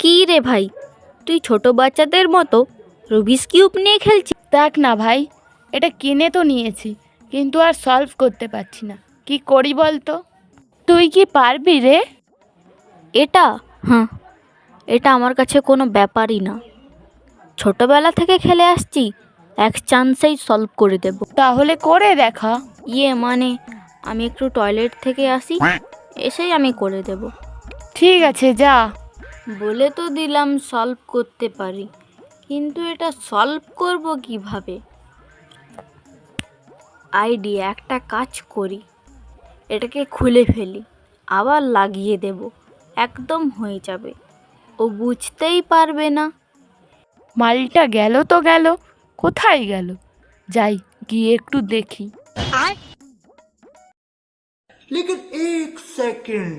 কি রে ভাই, তুই ছোট বাচ্চাদের মতো রুবিক্স কিউব নিয়ে খেলছিস? দেখ না ভাই, এটা কিনে তো নিয়েছি, কিন্তু আর সলভ করতে পারছি না। কি করি বল তো? তুই কি পারবি রে? এটা হ্যাঁ, এটা আমার কাছে কোনো ব্যাপারই না। ছোটবেলা থেকে খেলে আসছি, এক চান্সেই সলভ করে দেব। তাহলে করে দেখা। মানে আমি একটু টয়লেট থেকে আসি, এসেই আমি করে দেব। ঠিক আছে, যা। বলে তো দিলাম সলভ করতে পারি, কিন্তু এটা সলভ করব কিভাবে? আইডিয়া, একটা কাজ করি, এটাকে খুলে ফেলি, আবার লাগিয়ে দেব, একদম হয়ে যাবে। ও বুঝতেই পারবে না। মালটা গেল তো গেল, কোথায় গেল? যাই, গিয়ে একটু দেখি। लेकिन एक सेकंड।